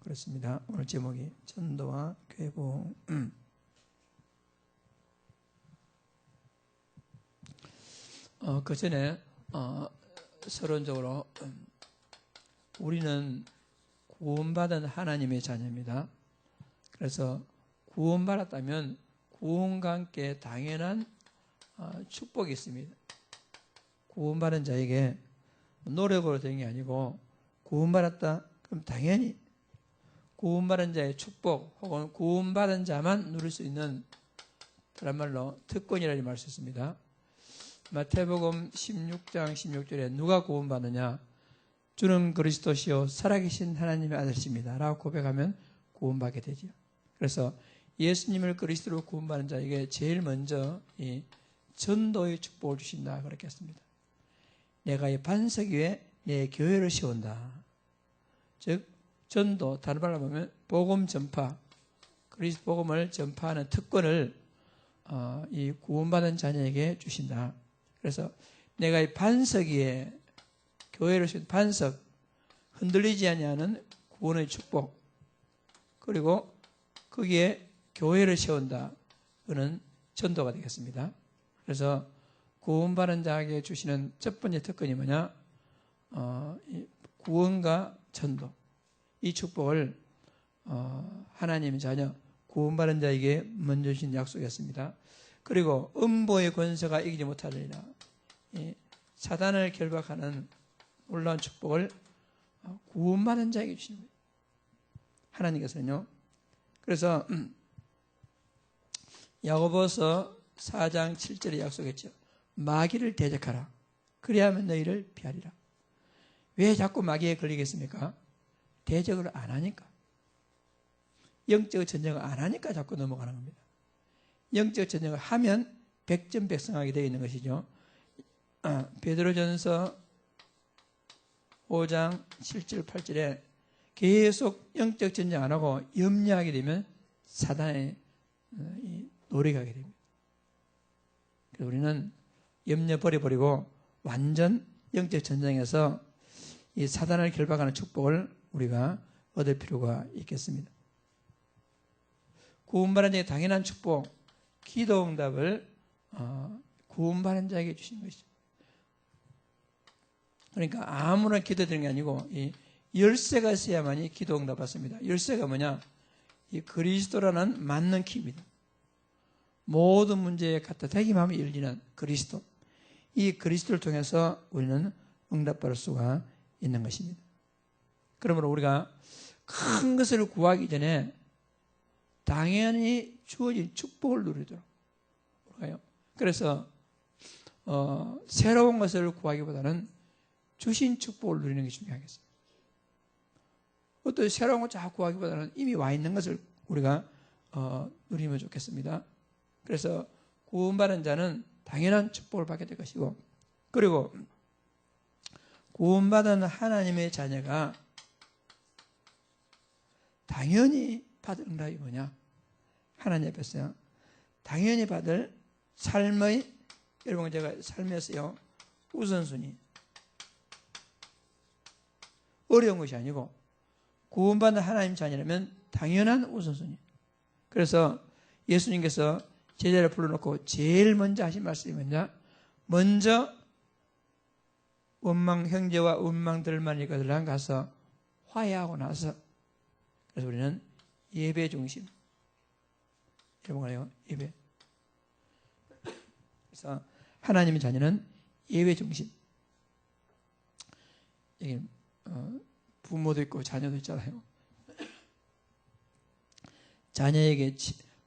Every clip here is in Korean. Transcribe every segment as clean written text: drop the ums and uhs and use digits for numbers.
그렇습니다. 오늘 제목이 전도와 교회 부흥. 그 전에 서론적으로 우리는 구원받은 하나님의 자녀입니다. 그래서 구원받았다면 구원과 함께 당연한 축복이 있습니다. 구원받은 자에게 노력으로 된 게 아니고 구원받았다 그럼 당연히 구원받은 자의 축복 혹은 구원받은 자만 누릴 수 있는 그런 말로 특권이라는 말을 썼습니다. 마태복음 16장 16절에 누가 구원받느냐? 주는 그리스도시요 살아계신 하나님의 아들이십니다 라고 고백하면 구원받게 되죠. 그래서 예수님을 그리스도로 구원받은 자에게 제일 먼저 이 전도의 축복을 주신다 그렇게 했습니다. 내가 이 반석 위에 내 교회를 세운다. 즉 전도, 다른 말로 보면 복음 전파, 그리스도 복음을 전파하는 특권을 이 구원받은 자녀에게 주신다. 그래서 내가 이 반석 위에 교회를 세운 반석, 흔들리지 아니하는 구원의 축복, 그리고 거기에 교회를 세운다. 그는 전도가 되겠습니다. 그래서 구원받은 자에게 주시는 첫 번째 특권이 뭐냐? 구원과 전도. 이 축복을 하나님의 자녀, 구원받은 자에게 먼저 주신 약속이었습니다. 그리고 음보의 권세가 이기지 못하리라. 사단을 결박하는 놀라운 축복을 구원받은 자에게 주시는 거예요. 하나님께서는요. 그래서 야고보서 4장 7절에 약속했죠. 마귀를 대적하라. 그리하면 너희를 피하리라. 왜 자꾸 마귀에 걸리겠습니까? 대적을 안 하니까. 영적 전쟁을 안 하니까 자꾸 넘어가는 겁니다. 영적 전쟁을 하면 백전백승하게 되어 있는 것이죠. 베드로전서 5장 7절 8절에 계속 영적 전쟁 안 하고 염려하게 되면 사단의 노래가 하게 됩니다. 그래서 우리는 염려 버려버리고 완전 영적 전쟁에서 이 사단을 결박하는 축복을 우리가 얻을 필요가 있겠습니다. 구원받은 자에게 당연한 축복, 기도 응답을 구원받은 자에게 주신 것이죠. 그러니까 아무나 기도드리는 게 아니고 이 열쇠가 있어야만이 기도 응답 받습니다. 열쇠가 뭐냐? 이 그리스도라는 맞는 키입니다. 모든 문제에 갖다 대기하면 열리는 그리스도. 이 그리스도를 통해서 우리는 응답받을 수가 있는 것입니다. 그러므로 우리가 큰 것을 구하기 전에 당연히 주어진 축복을 누리도록 그래요. 그래서 새로운 것을 구하기보다는 주신 축복을 누리는 게 중요하겠습니다. 어떤 새로운 것 자꾸 구하기보다는 이미 와 있는 것을 우리가 누리면 좋겠습니다. 그래서 구원받은 자는 당연한 축복을 받게 될 것이고, 그리고 구원받은 하나님의 자녀가 당연히 받을 응답이 뭐냐? 하나님 앞에서 당연히 받을 삶의, 여러분 제가 삶에서요 우선순위, 어려운 것이 아니고 구원받는 하나님 자녀라면 당연한 우선순위. 그래서 예수님께서 제자를 불러놓고 제일 먼저 하신 말씀이 뭐냐? 먼저 원망 형제와 원망들만 이것들랑 가서 화해하고 나서, 그래서 우리는 예배 중심. 여러분 알아요? 예배. 그래서 하나님의 자녀는 예배 중심. 여기 부모도 있고 자녀도 있잖아요. 자녀에게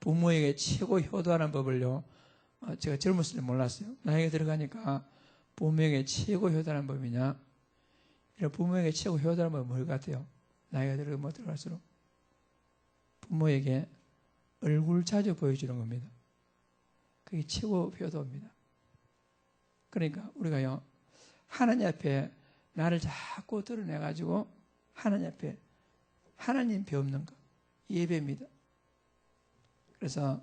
부모에게 최고 효도하는 법을요, 제가 젊었을 때 몰랐어요. 나이가 들어가니까 부모에게 최고 효도하는 법이냐? 부모에게 최고 효도하는 법은 뭘 같아요? 나이가 들어갈수록 부모에게 얼굴 자주 보여주는 겁니다. 그게 최고 효도입니다. 그러니까 우리가요, 하나님 앞에 나를 자꾸 드러내가지고 하나님 앞에 하나님 배우는 것, 예배입니다. 그래서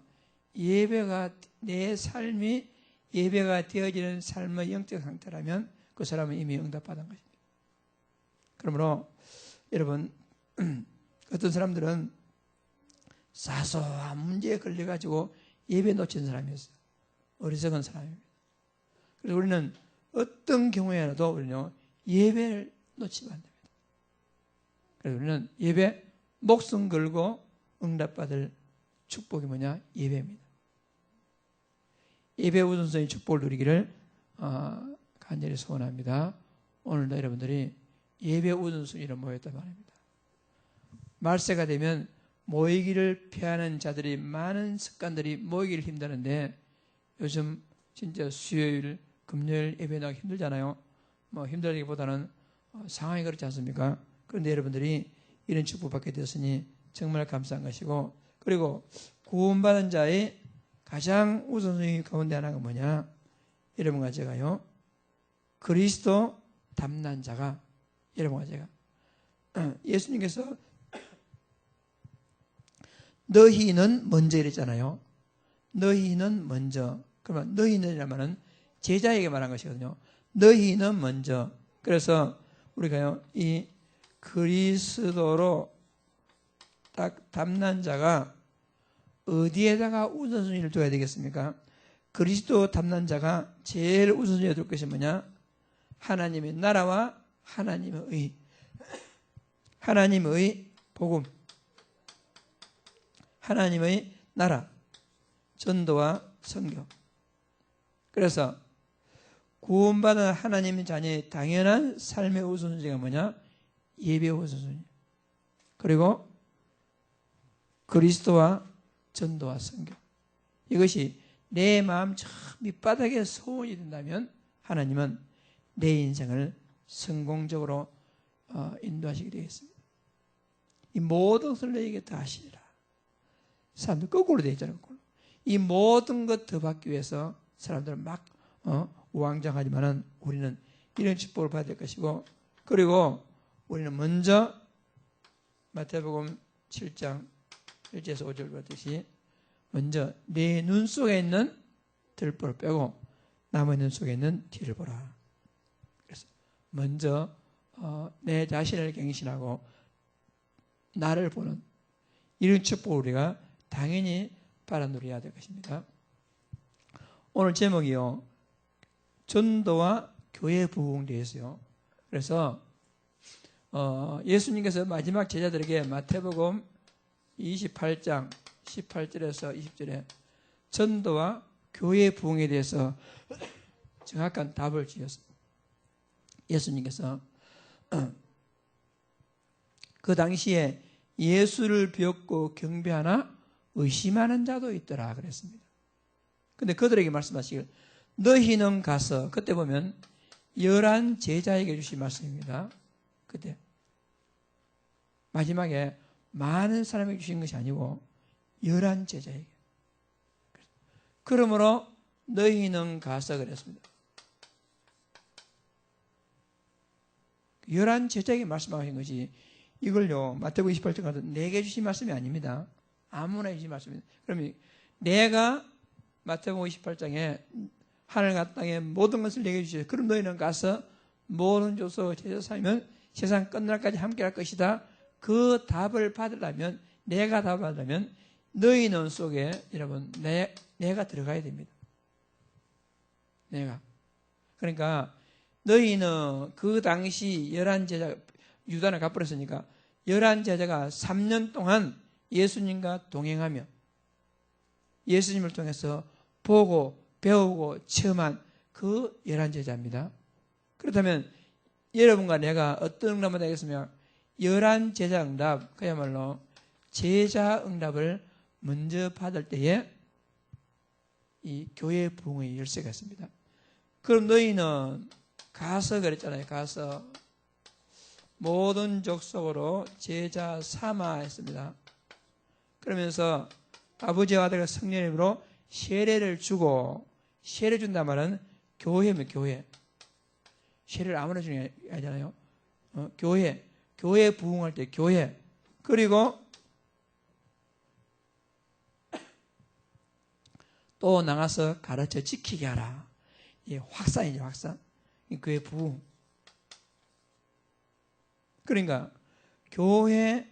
예배가, 내 삶이 예배가 되어지는 삶의 영적 상태라면 그 사람은 이미 응답받은 것입니다. 그러므로 여러분 어떤 사람들은 사소한 문제에 걸려가지고 예배 놓친 사람이었어요. 어리석은 사람입니다. 그래서 우리는 어떤 경우에라도 우리는 예배를 놓치면 안 됩니다. 그래서 우리는 예배 목숨 걸고 응답받을 축복이 뭐냐? 예배입니다. 예배 우선순위 축복을 누리기를 간절히 소원합니다. 오늘도 여러분들이 예배 우선순위로 모였단 말입니다. 말세가 되면 모이기를 피하는 자들이 많은 습관들이 모이기를 힘드는데 요즘 진짜 수요일, 금요일 예배 나가기 힘들잖아요. 뭐 힘들기보다는 상황이 그렇지 않습니까? 그런데 여러분들이 이런 축복 받게 되었으니 정말 감사한 것이고, 그리고 구원받은 자의 가장 우선순위 가운데 하나가 뭐냐? 여러분과 제가요, 그리스도 닮는 자가, 여러분과 제가 예수님께서 너희는 먼저 이랬잖아요. 너희는 먼저. 그러면 너희는이란 말은 제자에게 말한 것이거든요. 너희는 먼저. 그래서 우리가요, 이 그리스도로 딱 닮는 자가 어디에다가 우선순위를 둬야 되겠습니까? 그리스도 닮는 자가 제일 우선순위에 둘 것이 뭐냐? 하나님의 나라와 하나님의 의. 하나님의 복음. 하나님의 나라. 전도와 선교. 그래서 구원받은 하나님의 자녀의 당연한 삶의 우선순위가 뭐냐? 예배 우선순위. 그리고 그리스도와 전도와 선교. 이것이 내 마음 저 밑바닥에 소원이 된다면 하나님은 내 인생을 성공적으로 인도하시게 되겠습니다. 이 모든 것을 너에게 다 하시리라. 사람들 거꾸로 되어 있잖아요. 거꾸로. 이 모든 것 더 받기 위해서 사람들은 막 우왕좌왕하지만은 우리는 이런 축복을 받을 것이고, 그리고 우리는 먼저 마태복음 7장 1절에서 5절 그렇듯이 먼저 내 눈 속에 있는 들보를 빼고 남의 눈 속에 있는 뒤를 보라. 그래서 먼저 내 자신을 갱신하고 나를 보는 이런 축복을 우리가 당연히 받아 누려야 될 것입니다. 오늘 제목이요, 전도와 교회 부흥되어 있어요. 그래서 예수님께서 마지막 제자들에게 마태복음 28장 18절에서 20절에 전도와 교회 부흥에 대해서 정확한 답을 주셨습니다. 예수님께서 그 당시에 예수를 비웃고 경배하나 의심하는 자도 있더라 그랬습니다. 근데 그들에게 말씀하시길 너희는 가서, 그때 보면 11 제자에게 주신 말씀입니다. 그때 마지막에 많은 사람에게 주신 것이 아니고 11 제자에게. 그러므로 너희는 가서 그랬습니다. 11 제자에게 말씀하신 것이, 이걸요 마태복음 28장 가서 내게 주신 말씀이 아닙니다. 아무나 주신 말씀입니다. 그러면 내가 마태복음 28장에 하늘과 땅의 모든 것을 내게 주시오. 그럼 너희는 가서 모든 족속 제자 삼으면 세상 끝날까지 함께할 것이다. 그 답을 받으려면, 내가 답을 받으려면 너희 눈 속에 여러분 내가 들어가야 됩니다. 내가. 그러니까 너희는 그 당시 11 제자, 유다는 갚버렸으니까 11 제자가 3년 동안 예수님과 동행하며 예수님을 통해서 보고 배우고 체험한 그 11 제자입니다. 그렇다면 여러분과 내가 어떤 응답을 하겠으며 11 제자 응답, 그야말로 제자 응답을 먼저 받을 때에 이 교회 부흥의 열쇠가 있습니다. 그럼 너희는 가서 그랬잖아요. 가서 모든 족속으로 제자 삼아 했습니다. 그러면서 아버지와 아들과 성령의 이름으로 세례를 주고, 세례 준단 말은 교회입니다. 교회. 세례를 아무나 주는 게 아니잖아요. 교회 부흥할 때 교회. 그리고 또 나가서 가르쳐 지키게 하라. 이 확산이죠, 확산. 이 교회 부흥. 그러니까 교회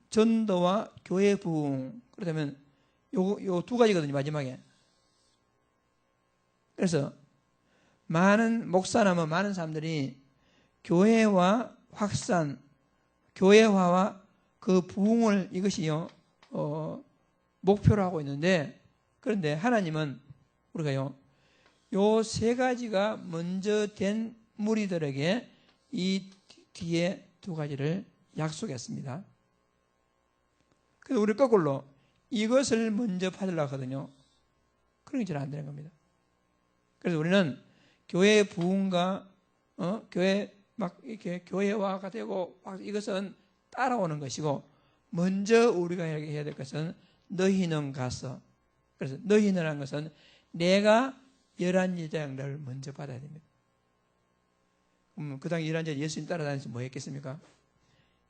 전도와 교회 부흥. 그렇다면 요 두 가지거든요, 마지막에. 그래서 많은 목사나 많은 사람들이 교회와 확산, 교회화와 그 부흥을 이것이요 목표로 하고 있는데, 그런데 하나님은 우리가요 요 세 가지가 먼저 된 무리들에게 이 뒤에 두 가지를 약속했습니다. 그래서 우리 거꾸로 이것을 먼저 받으려고 하거든요. 그런 게 잘 안 되는 겁니다. 그래서 우리는 교회 부흥과 교회 막 이렇게 교회화가 되고 이것은 따라오는 것이고, 먼저 우리가 해야 될 것은 너희는 가서. 그래서 너희는 한 것은 내가 열한 제자를 먼저 받아야 됩니다. 그 당시 열한 제자 예수님 따라다니면서 뭐 했겠습니까?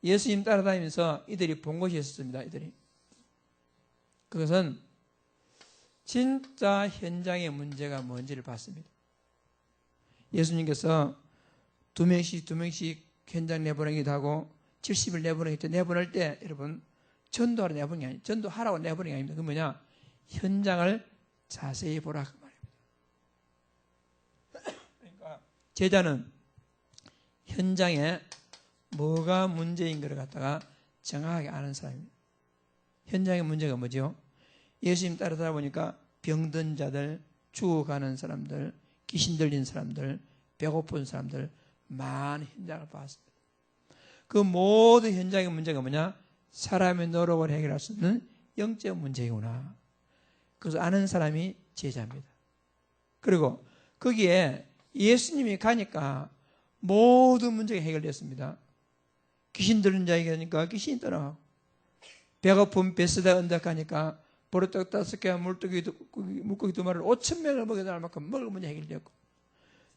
예수님 따라다니면서 이들이 본 것이 있었습니다. 이들이. 그것은 진짜 현장의 문제가 뭔지를 봤습니다. 예수님께서 두 명씩 현장 내보내기도 하고 70을 내보낼 때 여러분 전도하러 내보내는 게 아니에요. 전도하라고 내보내는 게 아닙니다. 그 뭐냐? 현장을 자세히 보라 그 말입니다. 그러니까 제자는 현장에 뭐가 문제인 것을 갖다가 정확하게 아는 사람입니다. 현장의 문제가 뭐죠? 예수님 따라다 보니까 병든 자들, 죽어가는 사람들, 귀신 들린 사람들, 배고픈 사람들 많은 현장을 봤습니다. 그 모든 현장의 문제가 뭐냐? 사람의 노력을 해결할 수 있는 영적 문제이구나. 그래서 아는 사람이 제자입니다. 그리고 거기에 예수님이 가니까 모든 문제가 해결됐습니다. 귀신 들린 자에게 하니까 귀신이 떠나가고, 배고픈 베스다 언덕 가니까 보리떡 5개와 물고기 2마리를 5,000명을 먹여달 만큼 먹을 문제 해결되었고,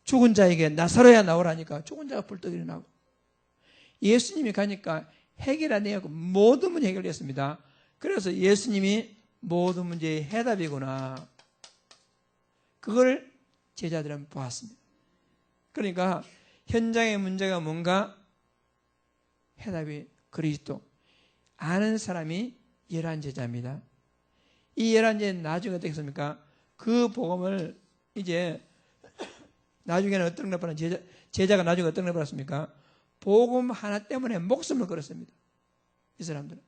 죽은 자에게 나사로야 나오라니까 죽은 자가 불떡 일어나고, 예수님이 가니까 해결 안 해갖고 모든 문제 해결됐습니다. 그래서 예수님이 모든 문제의 해답이구나. 그걸 제자들은 보았습니다. 그러니까 현장의 문제가 뭔가? 해답이 그리스도. 아는 사람이 열한 제자입니다. 이 열한 제자는 나중에 어떻게 했습니까? 그 복음을 이제 나중에는 어떤 걸 받았습니까? 제자가 나중에 어떤 걸 받았습니까? 복음 하나 때문에 목숨을 걸었습니다. 이 사람들은.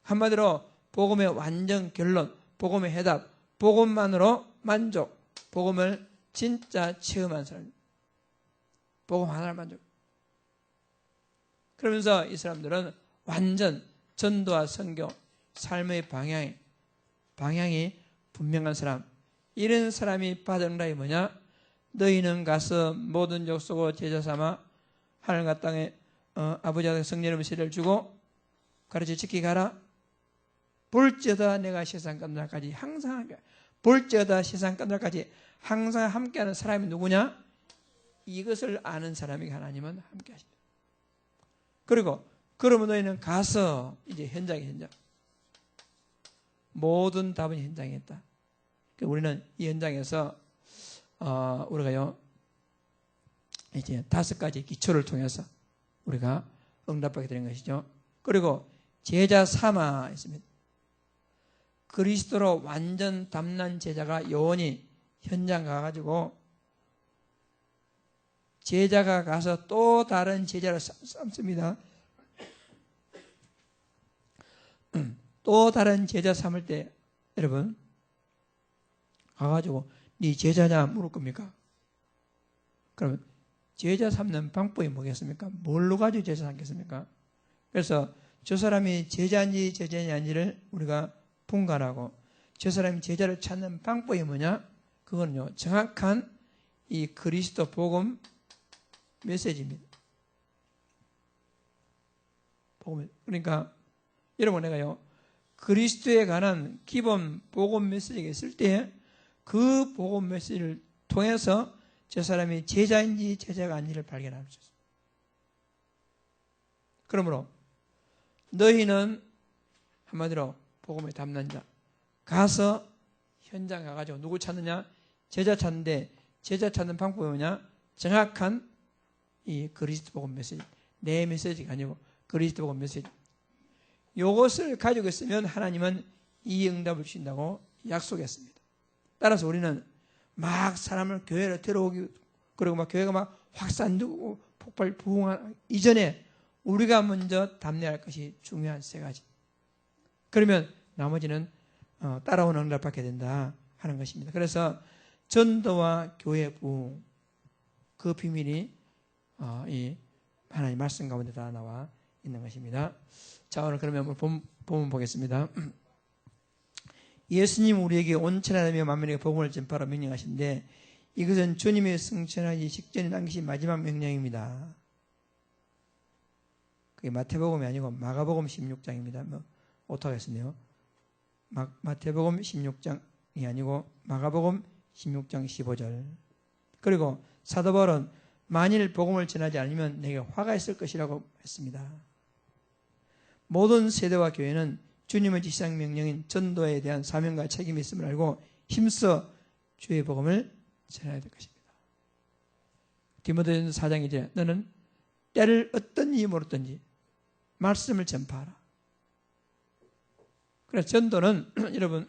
한마디로 복음의 완전 결론, 복음의 해답, 복음만으로 만족, 복음을 진짜 체험한 사람입니다. 복음 하나를 만족. 그러면서 이 사람들은 완전 전도와 선교, 삶의 방향이 분명한 사람. 이런 사람이 받은 응답이 뭐냐? 너희는 가서 모든 족속으로 제자 삼아 하늘과 땅에 아버지와 성령의 세례를 주고 가르쳐 지키게 하라. 볼지어다 내가 세상 끝날까지 항상 함께. 볼지어다 세상 끝날까지 항상 함께하는 사람이 누구냐? 이것을 아는 사람이 하나님은 함께하십니다. 그리고 그러면 너희는 가서 이제 현장 모든 답은 현장에 있다. 우리는 이 현장에서 우리가요 이제 5가지 기초를 통해서 우리가 응답받게 되는 것이죠. 그리고 제자 삼아 있습니다. 그리스도로 완전 담난 제자가 영원히 현장 가가지고 제자가 가서 또 다른 제자를 삼습니다. 또 다른 제자 삼을 때 여러분 가가지고 네 제자냐 물을 겁니까? 그러면 제자 삼는 방법이 뭐겠습니까? 뭘로 가지고 제자 삼겠습니까? 그래서 저 사람이 제자인지 제자인지 아닌지를 우리가 분간하고 저 사람이 제자를 찾는 방법이 뭐냐? 그거는요 정확한 이 그리스도 복음 메시지입니다. 그러니까 여러분 내가요 그리스도에 관한 기본 복음 메시지가 있을 때 그 복음 메시지를 통해서 저 사람이 제자인지 제자가 아닌지를 발견할 수 있습니다. 그러므로 너희는 한마디로 복음의 담난 자 가서 현장 가가지고 누구 찾느냐? 제자 찾는데 제자 찾는 방법이 뭐냐? 정확한 이 그리스도 복음 메시지, 내 메시지가 아니고 그리스도 복음 메시지. 이것을 가지고 있으면 하나님은 이 응답을 주신다고 약속했습니다. 따라서 우리는 막 사람을 교회로 데려오기, 그리고 막 교회가 막 확산되고 폭발 부흥하기 이전에 우리가 먼저 담내할 것이 중요한 세 가지. 그러면 나머지는 따라오는 응답을 받게 된다 하는 것입니다. 그래서 전도와 교회 부흥, 그 비밀이 이 하나님 말씀 가운데 다 나와 있는 것입니다. 자, 오늘 그러면 본문 보겠습니다. 예수님 우리에게 온 천하다며 만민에게 복음을 전파하라 명령하신데 이것은 주님의 승천하기 직전에 남기신 마지막 명령입니다. 그게 마태복음이 아니고 마가복음 16장입니다. 뭐 오타가 있었네요. 마태복음 16장이 아니고 마가복음 16장 15절. 그리고 사도 바울은 만일 복음을 전하지 않으면 내게 화가 있을 것이라고 했습니다. 모든 세대와 교회는 주님의 지시상 명령인 전도에 대한 사명과 책임이 있음을 알고 힘써 주의 복음을 전해야 될 것입니다. 디모데전서 4장 2절에 너는 때를 얻든지 모르든지 말씀을 전파하라. 그래서 전도는 여러분,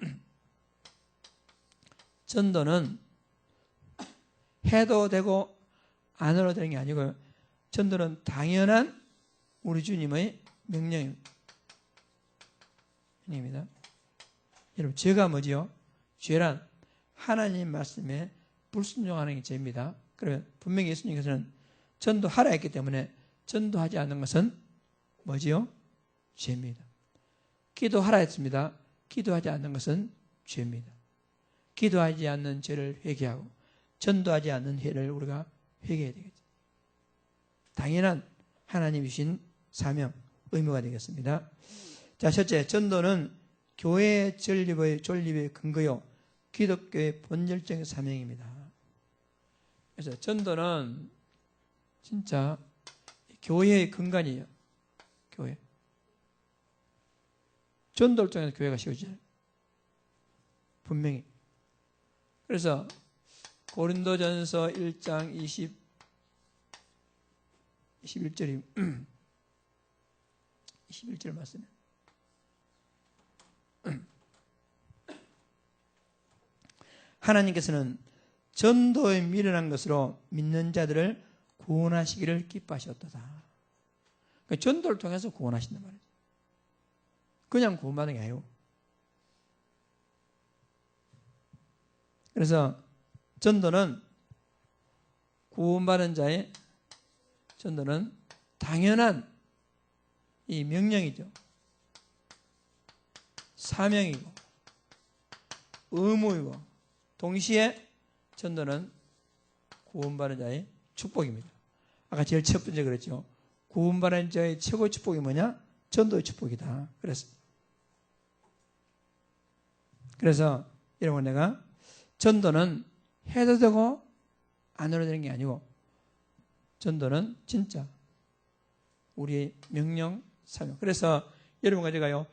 전도는 해도 되고 안 해도 되는 게 아니고요. 전도는 당연한 우리 주님의 명령입니다. 여러분, 죄가 뭐지요? 죄란 하나님 말씀에 불순종하는 게 죄입니다. 그러면 분명히 예수님께서는 전도하라 했기 때문에 전도하지 않는 것은 뭐지요? 죄입니다. 기도하라 했습니다. 기도하지 않는 것은 죄입니다. 기도하지 않는 죄를 회개하고 전도하지 않는 죄를 우리가 회개해야 되겠죠. 당연한 하나님이 주신 사명, 의무가 되겠습니다. 자, 첫째, 전도는 교회의 존립의 근거요, 기독교의 본질적인 사명입니다. 그래서 전도는 진짜 교회의 근간이에요. 교회. 전도를 통해서 교회가 세워져요. 분명히. 그래서 고린도전서 1장 21절이 21절 말씀에 하나님께서는 전도에 미련한 것으로 믿는 자들을 구원하시기를 기뻐하셨도다. 그러니까 전도를 통해서 구원하신단 말이죠. 그냥 구원받는 게 아니고. 그래서 전도는 구원받은 자의 전도는 당연한 이 명령이죠. 사명이고 의무이고 동시에 전도는 구원받은 자의 축복입니다. 아까 제일 첫 번째 그랬죠. 구원받은 자의 최고의 축복이 뭐냐? 전도의 축복이다. 그래서 여러분, 내가 전도는 해도 되고 안 해도 되는 게 아니고 전도는 진짜 우리의 명령, 사명. 그래서 여러분과 제가요,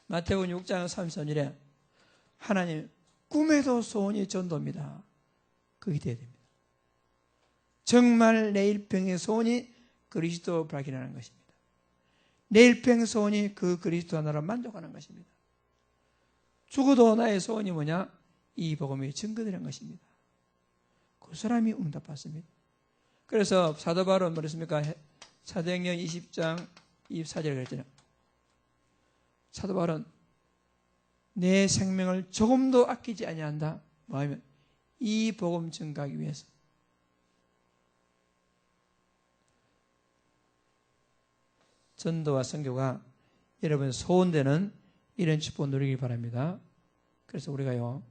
마태복음 6장 33절에 하나님 꿈에도 소원이 전도입니다. 그게 돼야 됩니다. 정말 내 일평의 소원이 그리스도 발견하는 것입니다. 내 일평 소원이 그 그리스도 하나로 만족하는 것입니다. 죽어도 나의 소원이 뭐냐? 이 복음이 증거되는 것입니다. 그 사람이 응답받습니다. 그래서 사도 바울은 뭐랬습니까? 사도행전 20장 24절에 그랬잖아요. 사도 바울은 내 생명을 조금도 아끼지 아니한다. 뭐하면 이 복음 증거하기 위해서. 전도와 선교가 여러분 소원되는 이런 축복 누리기 바랍니다. 그래서 우리가요,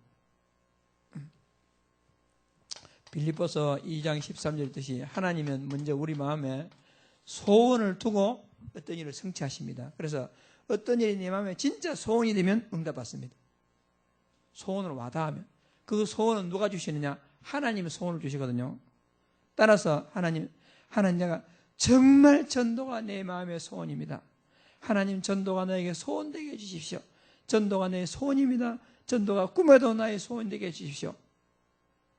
빌립보서 2장 13절 뜻이 하나님은 먼저 우리 마음에 소원을 두고 어떤 일을 성취하십니다. 그래서 어떤 일이 내 마음에 진짜 소원이 되면 응답받습니다. 소원을 와닿으면. 그 소원은 누가 주시느냐? 하나님이 소원을 주시거든요. 따라서 하나님 내가 정말 전도가 내 마음의 소원입니다. 하나님, 전도가 나에게 소원되게 해주십시오. 전도가 내 소원입니다. 전도가 꿈에도 나의 소원되게 해주십시오.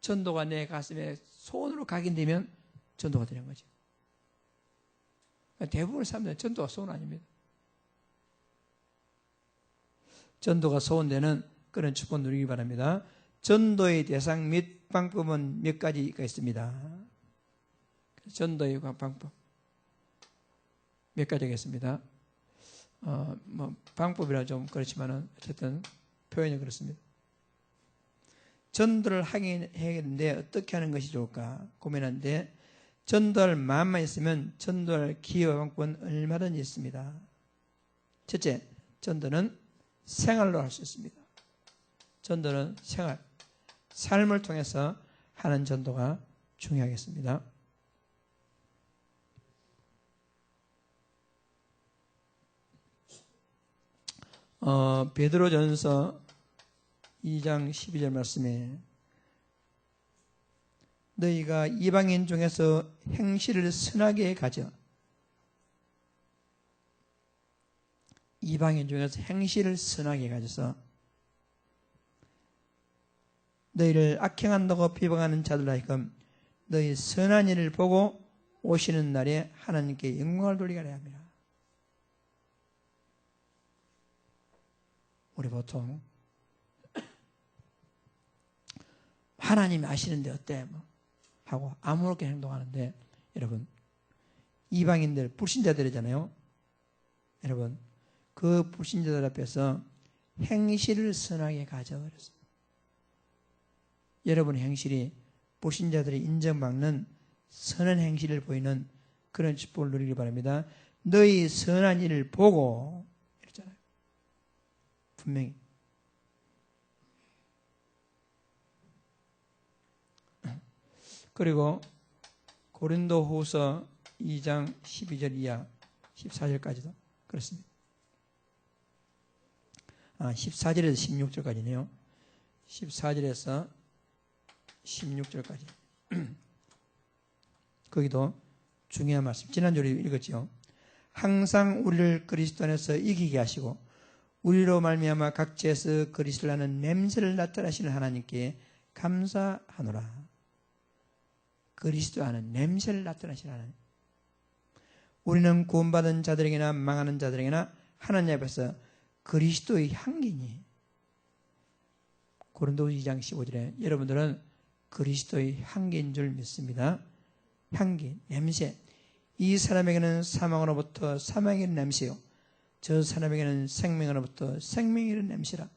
전도가 내 가슴에 소원으로 각인되면 전도가 되는 거죠. 대부분의 사람들은 전도가 소원 아닙니다. 전도가 소원되는 그런 축복 누리기 바랍니다. 전도의 대상 및 방법은 몇 가지가 있습니다. 전도의 방법 몇 가지가 있습니다. 방법이라 좀 그렇지만은 어쨌든 표현이 그렇습니다. 전도를 하겠는데 어떻게 하는 것이 좋을까 고민하는데 전도할 마음만 있으면 전도할 기회와 방법은 얼마든지 있습니다. 첫째, 전도는 생활로 할 수 있습니다. 전도는 생활, 삶을 통해서 하는 전도가 중요하겠습니다. 베드로전서 2장 12절 말씀에 너희가 이방인 중에서 행실을 선하게 가져 이방인 중에서 행실을 선하게 가져서 너희를 악행한다고 비방하는 자들로 하여금 너희 선한 일을 보고 오시는 날에 하나님께 영광을 돌리게 하려 합니다. 우리 보통 하나님이 아시는데 어때? 하고 아무렇게 행동하는데 여러분 이방인들 불신자들이잖아요. 여러분 그 불신자들 앞에서 행실을 선하게 가져 그랬어요. 여러분의 행실이 불신자들이 인정받는 선한 행실을 보이는 그런 축복을 누리기 바랍니다. 너희 선한 일을 보고 이랬잖아요. 분명히 그리고 고린도후서 2장 12절 이하 14절까지도 그렇습니다. 14절에서 16절까지네요. 14절에서 16절까지 거기도 중요한 말씀. 지난주에 읽었죠. 항상 우리를 그리스도 안에서 이기게 하시고 우리로 말미암아 각지에서 그리스도를 아는 냄새를 나타내시는 하나님께 감사하노라. 그리스도 아는 냄새를 나타내시는 하나님. 우리는 구원받은 자들에게나 망하는 자들에게나 하나님 앞에서 그리스도의 향기니. 고린도후서 2장 15절에 여러분들은 그리스도의 향기인 줄 믿습니다. 향기, 냄새. 이 사람에게는 사망으로부터 사망의 냄새요. 저 사람에게는 생명으로부터 생명의 냄새라.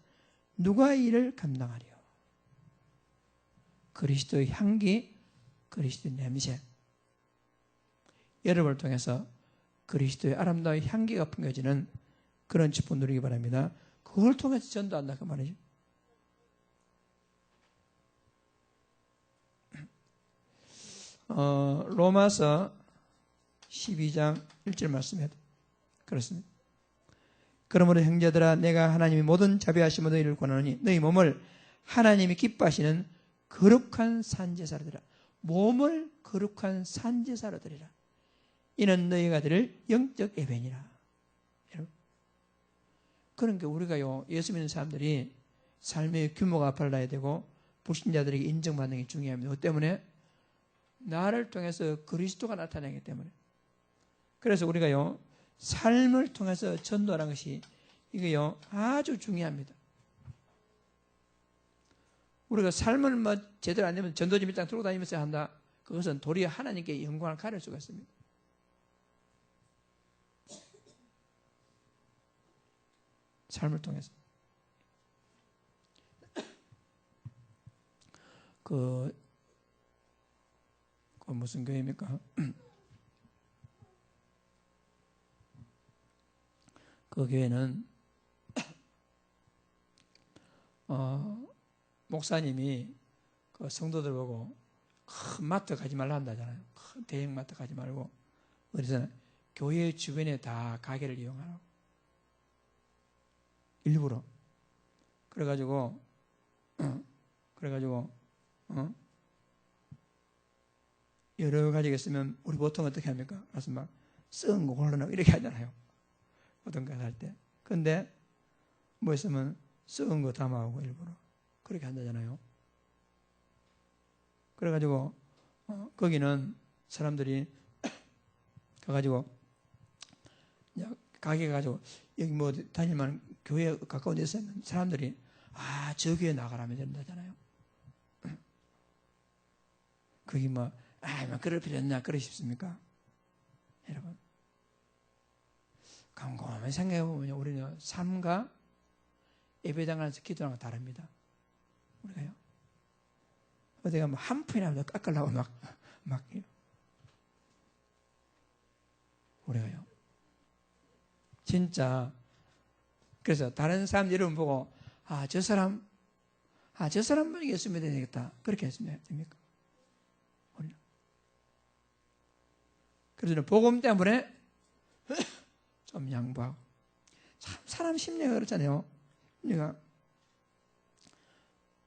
누가 이를 감당하리요? 그리스도의 향기, 그리스도의 냄새. 여러분을 통해서 그리스도의 아름다운 향기가 풍겨지는 그런 축복 누리기 바랍니다. 그걸 통해서 전도한다 그 말이죠. 로마서 12장 1절 말씀에 그렇습니다. 그러므로 형제들아 내가 하나님이 모든 자비하심으로 너희를 권하노니 너희 몸을 하나님이 기뻐하시는 거룩한 산제사로 드리라. 몸을 거룩한 산제사로 드리라. 이는 너희가 드릴 영적 예배니라. 여러분, 그러니까 우리가요 예수 믿는 사람들이 삶의 규모가 빨라야 되고 불신자들에게 인정받는 게 중요합니다. 그 때문에 나를 통해서 그리스도가 나타나기 때문에. 그래서 우리가요 삶을 통해서 전도하는 것이 이게요 아주 중요합니다. 우리가 삶을 제대로 안 되면 전도지 밑장 들고 다니면서 한다. 그것은 도리어 하나님께 영광을 가릴 수가 있습니다. 삶을 통해서. 그 무슨 교회입니까? 그 교회는 목사님이 그 성도들 보고 큰 마트 가지 말라 한다잖아요. 큰 대형 마트 가지 말고 그래서 교회 주변에 다 가게를 이용하라고 일부러 그래가지고 여러 가지가 있으면 우리 보통 어떻게 합니까? 그래서 막 썩은 거 골라내고 이렇게 하잖아요. 어떤 거 할 때. 근데 뭐 있으면 썩은 거 담아오고 일부러 그렇게 한다잖아요. 그래가지고 거기는 사람들이 가가지고 가게 가지고 여기 뭐 다닐만 교회 가까운 데 있으면 사람들이 저 교회 나가라면 된다잖아요. 그게 뭐 그럴 필요 없나 그러십니까? 여러분 곰곰이 생각해보면 우리는 삶과 예배당 안에서 기도하는 거 다릅니다. 우리가요. 어디가 뭐 한 푼이라도 깎으려고 막 우리가요. 진짜 그래서 다른 사람들 이름 보고 저 사람만 예수 믿어야 되겠다 그렇게 했으면 됩니까? 우리는. 그래서 복음 때문에 좀 양보하고 참 사람 심리가 그렇잖아요. 우리가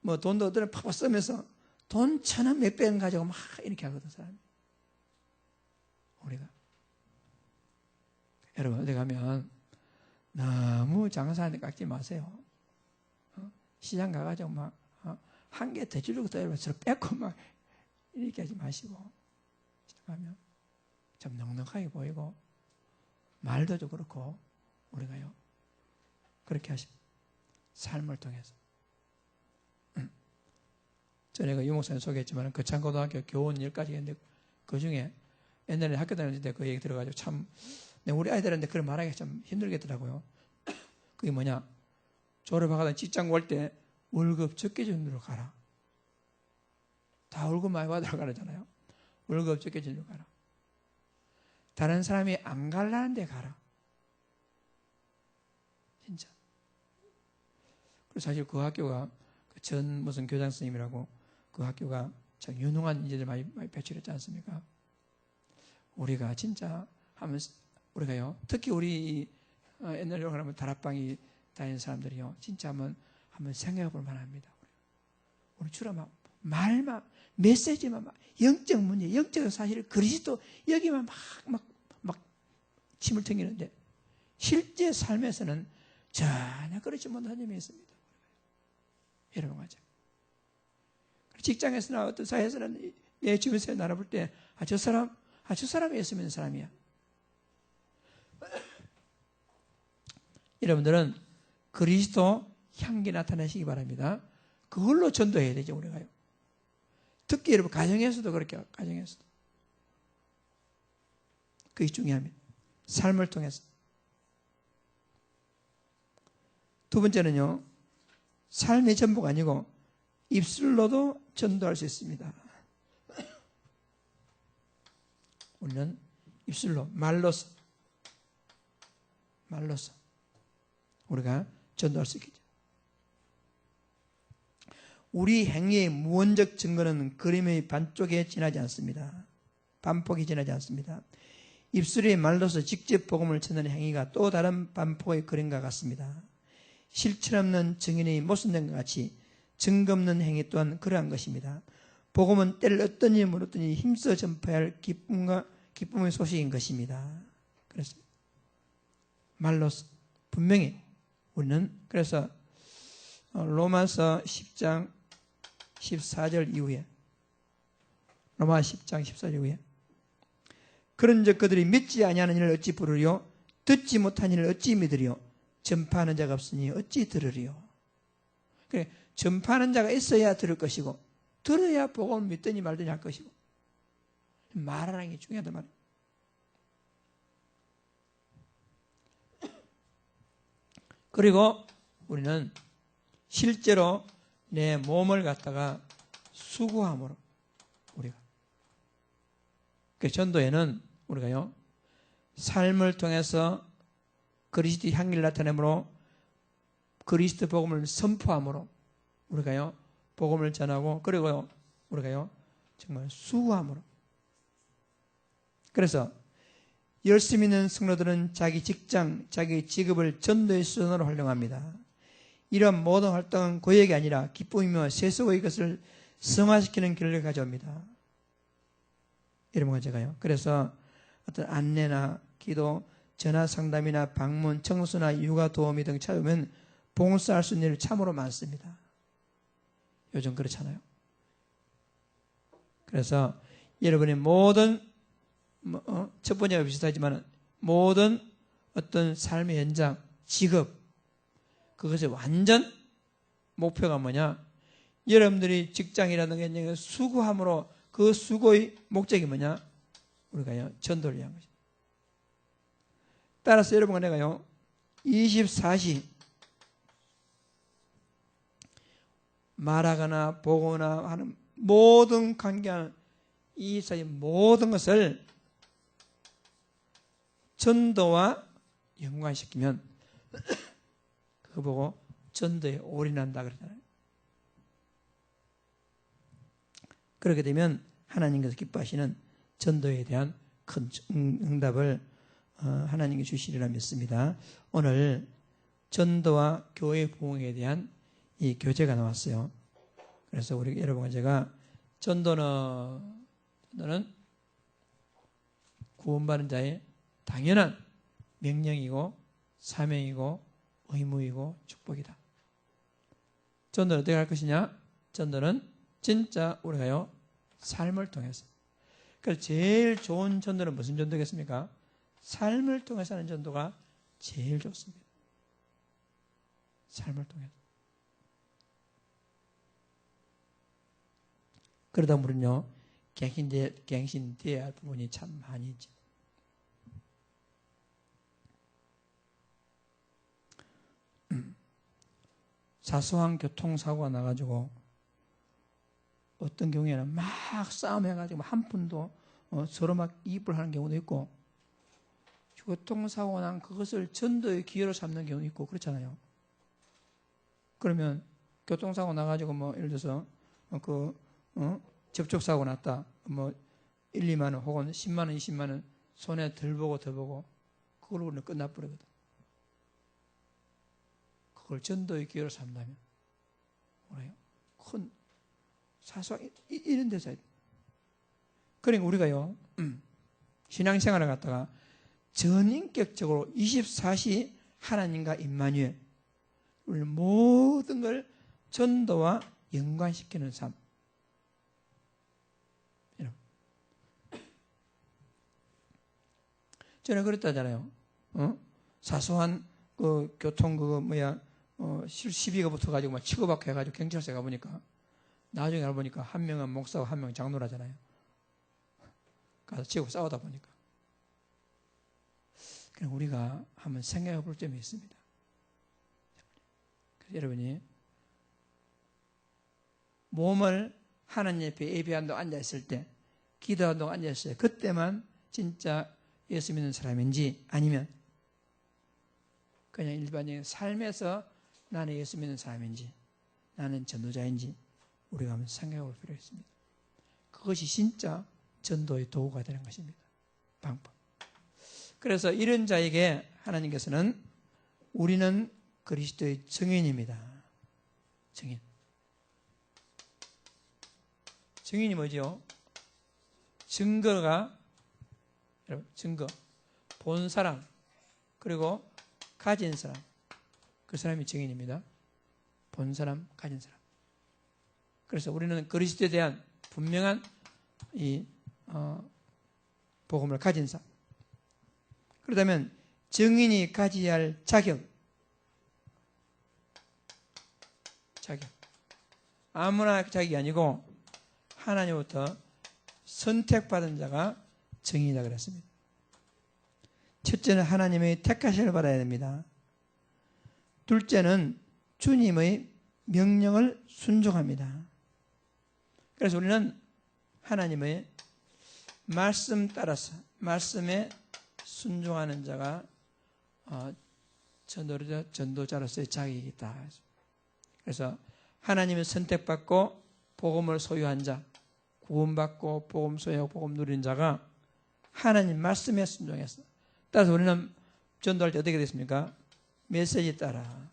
뭐 돈도 어떤 팍팍 쓰면서 돈 1,000원 몇백 원 가지고 막 이렇게 하거든 사람이. 우리가 여러분 어디 가면 너무 장사하는데 깎지 마세요. 시장 가가지고 막 한 개 더 주려고 또 여러분 서로 뺏고 막 이렇게 하지 마시고 가면 좀 넉넉하게 보이고 말도 좀 그렇고 우리가요 그렇게 하십니다. 삶을 통해서. 전에 그 유목사님 소개했지만 거창고등학교 교원 10가지 했는데 그 중에 옛날에 학교 다닐 때 그 얘기 들어가지고 참 우리 아이들한테 그걸 말하기 참 힘들겠더라고요. 그게 뭐냐? 졸업하거나 직장 올 때 월급 적게 주는 데로 가라. 다 월급 많이 받으러 가라잖아요. 월급 적게 주는 데로 가라. 다른 사람이 안 가려는 데 가라. 진짜. 그리고 사실 그 학교가 전 무슨 교장 선생님이라고 그 학교가 참 유능한 인재들 많이 배출했지 않습니까? 우리가 진짜 하면 우리가요 특히 우리 옛날에 그러면 다락방이 다니는 사람들이요 진짜 한번 생각해 볼 만합니다. 우리 주로 막 말만 메시지만 막 영적 문제, 영적 사실 그리스도 여기만 막 침을 튕기는데 실제 삶에서는 전혀 그렇지 못한 점이 있습니다. 여러분 맞아요. 직장에서나 어떤 사회에서는 내 주변에서 나눠볼 때 저 사람이 예수 믿는 사람이야. 여러분들은 그리스도 향기 나타내시기 바랍니다. 그걸로 전도해야 되죠 우리가요. 특히 여러분 가정에서도 그렇게 가정에서도 그게 중요합니다. 삶을 통해서. 두 번째는요. 삶의 전부가 아니고 입술로도 전도할 수 있습니다. 우리는 입술로 말로서 우리가 전도할 수 있겠죠. 우리 행위의 무언적 증거는 그림의 반쪽에 지나지 않습니다. 반폭이 지나지 않습니다. 입술의 말로서 직접 복음을 전하는 행위가 또 다른 반폭의 그림과 같습니다. 실체 없는 증인이 모순된 것 같이 증거 없는 행위 또한 그러한 것입니다. 복음은 때를 어떠니 물었더니 힘써 전파해야 할 기쁨의 소식인 것입니다. 그래서 말로서 분명히 우리는 그래서 로마서 10장 14절 이후에 로마 10장 14절 이후에 그런즉 그들이 믿지 아니하는 이를 어찌 부르리요 듣지 못한 이를 어찌 믿으리요 전파하는 자가 없으니 어찌 들으리요. 그래 전파하는 자가 있어야 들을 것이고 들어야 복음을 믿더니 말더니 할 것이고 말하는 게 중요하단 말이에요. 그리고 우리는 실제로 내 몸을 갖다가 수고함으로 우리가 그 전도에는 우리가요 삶을 통해서 그리스도의 향기를 나타내므로 그리스도 복음을 선포함으로 우리가요 복음을 전하고 그리고 우리가요 정말 수고함으로. 그래서 열심히 있는 성도들은 자기 직장, 자기 직업을 전도의 수단으로 활용합니다. 이런 모든 활동은 고역이 아니라 기쁨이며 세속의 것을 성화시키는 결과를 가져옵니다. 여러분과 제가요. 그래서 어떤 안내나 기도, 전화 상담이나 방문, 청소나 육아 도우미 등 찾으면 봉사할 수 있는 일 참으로 많습니다. 요즘 그렇잖아요. 그래서 여러분의 모든 첫 번째와 비슷하지만 모든 어떤 삶의 현장, 직업 그것의 완전 목표가 뭐냐? 여러분들이 직장이라든가 수고함으로 그 수고의 목적이 뭐냐? 우리가요, 전도를 위한 것입니다. 따라서 여러분과 내가요, 24시 말하거나 보거나 하는 모든 관계하는 이 사이 모든 것을 전도와 연관시키면 그거 보고 전도에 올인한다 그러잖아요. 그렇게 되면 하나님께서 기뻐하시는 전도에 대한 큰 응답을 하나님께 주시리라 믿습니다. 오늘 전도와 교회 부흥에 대한 이 교재가 나왔어요. 그래서 우리 여러분과 제가 전도는 구원받은 자의 당연한 명령이고 사명이고 의무이고 축복이다. 전도는 어떻게 할 것이냐? 전도는 진짜 우리가요, 삶을 통해서. 그래서 제일 좋은 전도는 무슨 전도겠습니까? 삶을 통해서 하는 전도가 제일 좋습니다. 삶을 통해서. 그러다 보면요, 갱신되어야 할 부분이 참 많이 있죠. 사소한 교통사고가 나가지고 어떤 경우에는 막 싸움해가지고 한 푼도 서로 막 이입을 하는 경우도 있고, 교통사고 난 그것을 전도의 기회로 삼는 경우도 있고 그렇잖아요. 그러면 교통사고 나가지고 예를 들어서 접촉사고 났다. 1, 2만 원 혹은 10만 원, 20만 원 손에 덜 보고 그걸로 끝나버리거든. 그걸 전도의 기회로 삼다면 뭐래요? 큰 사소한 이런 데서 그러니까 우리가요, 신앙생활을 갖다가 전인격적으로 24시 하나님과 임마누엘 우리 모든 걸 전도와 연관시키는 삶. 전에 그랬다잖아요. 사소한 교통 시비가 붙어가지고 막 치고받고 해가지고 경찰서에 가보니까 나중에 알아보니까 한 명은 목사고 한 명은 장로라잖아요. 가서 치고 싸우다 보니까. 그럼 우리가 한번 생각해 볼 점이 있습니다. 그래서 여러분이 몸을 하나님 옆에 예배한 동안 앉아있을 때, 기도한 동안 앉아있을 때 그때만 진짜 예수 믿는 사람인지, 아니면 그냥 일반적인 삶에서 나는 예수 믿는 사람인지, 나는 전도자인지 우리가 한번 생각해 볼 필요가 있습니다. 그것이 진짜 전도의 도구가 되는 것입니다. 방법. 그래서 이런 자에게 하나님께서는 우리는 그리스도의 증인입니다. 증인. 증인이 뭐죠? 증거가, 여러분, 증거. 본 사람, 그리고 가진 사람. 그 사람이 증인입니다. 본 사람, 가진 사람. 그래서 우리는 그리스도에 대한 분명한 복음을 가진 사람. 그렇다면 증인이 가져야 할 자격. 아무나 자격이 아니고 하나님부터 선택받은 자가 증인이다 그랬습니다. 첫째는 하나님의 택하심을 받아야 됩니다. 둘째는 주님의 명령을 순종합니다. 그래서 우리는 하나님의 말씀 따라서 말씀에 순종하는 자가 전도자로서의 자격이 있다. 그래서 하나님의 선택받고 복음을 소유한 자, 구원받고 복음 소유하고 복음 누린 자가 하나님 말씀에 순종했어. 따라서 우리는 전도할 때 어떻게 됐습니까? 메시지 따라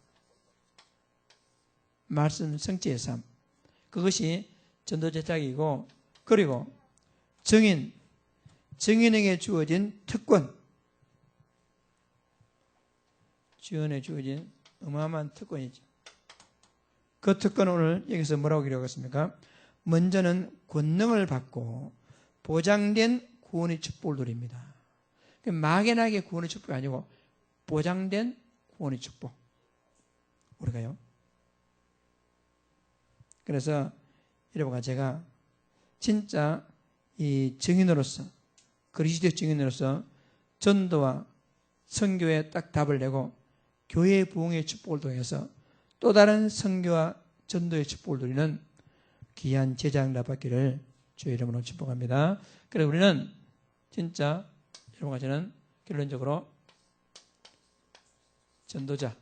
말씀 성취의 삶. 그것이 전도자 자격이고, 그리고 증인에게 주어진 특권, 주연에 주어진 어마어마한 특권이죠. 그 특권은 오늘 여기서 뭐라고 기록했습니까? 먼저는 권능을 받고 보장된 구원의 축복을 누립니다. 막연하게 구원의 축복이 아니고 보장된 구원의 축복. 우리가요. 그래서 여러분과 제가 진짜 이 증인으로서, 그리스도의 증인으로서 전도와 선교에 딱 답을 내고 교회의 부흥의 축복을 통해서 또 다른 선교와 전도의 축복을 누리는 귀한 제자 응답받기를 주의 이름으로 축복합니다. 그래서 우리는 진짜 여러분과 저는 결론적으로 전도자,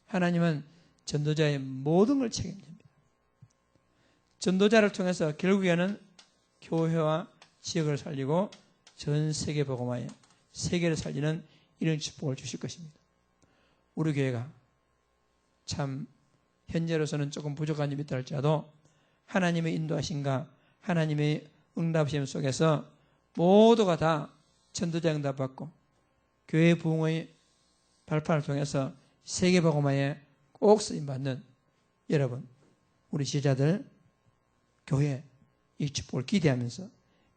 하나님은 전도자의 모든 걸 책임집니다. 전도자를 통해서 결국에는 교회와 지역을 살리고 전 세계 복음화에 세계를 살리는 이런 축복을 주실 것입니다. 우리 교회가 참 현재로서는 조금 부족한 점이 있다 할지라도 하나님의 인도하심과 하나님의 응답하심 속에서 모두가 다 전도자 응답받고 교회 부흥의 발판을 통해서 세계 복음화에 꼭 쓰임받는 여러분, 우리 지자들, 교회 이 축복을 기대하면서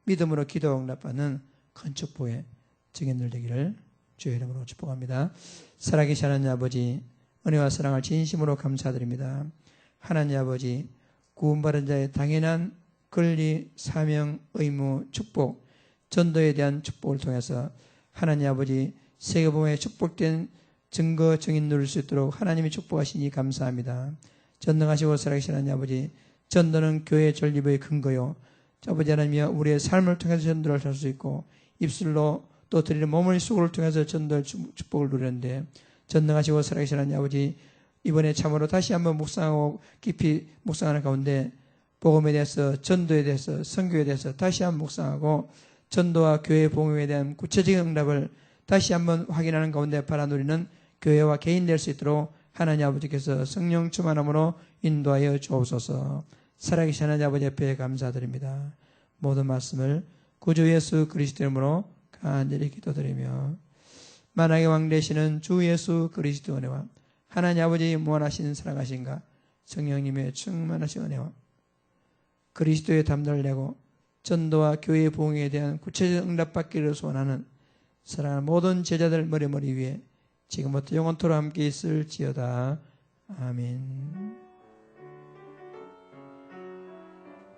믿음으로 기도 응답받는 큰 축복의 증인들 되기를 주의 이름으로 축복합니다. 살아계신 하나님 아버지, 은혜와 사랑을 진심으로 감사드립니다. 하나님 아버지, 구원받은 자의 당연한 권리, 사명, 의무, 축복, 전도에 대한 축복을 통해서 하나님 아버지 세계복음에 축복된 증거, 증인 누릴 수 있도록 하나님이 축복하시니 감사합니다. 전능하시고 살아계신 하나님 아버지, 전도는 교회의 존립의 근거요, 아버지 하나님이여 우리의 삶을 통해서 전도를 할 수 있고 입술로 또 드리는 몸의 수고를 통해서 전도의 축복을 누리는데, 전능하시고 살아계신 하나님 아버지, 이번에 참으로 다시 한번 묵상하고 깊이 묵상하는 가운데 복음에 대해서, 전도에 대해서, 선교에 대해서 다시 한번 묵상하고 전도와 교회의 복음에 대한 구체적인 응답을 다시 한번 확인하는 가운데 바라누리는 교회와 개인 될 수 있도록 하나님 아버지께서 성령 충만함으로 인도하여 주옵소서. 살아계신 하나님 아버지 앞에 감사드립니다. 모든 말씀을 구주 예수 그리스도 이름으로 간절히 기도드리며, 만왕의 왕 되시는 주 예수 그리스도 은혜와 하나님 아버지 무한하신 사랑하신가 성령님의 충만하신 은혜와 그리스도의 담대를 내고 전도와 교회의 부흥에 대한 구체적 응답받기를 소원하는 사랑하는 모든 제자들 머리 위에 지금부터 영원토록 함께 있을지어다. 아멘.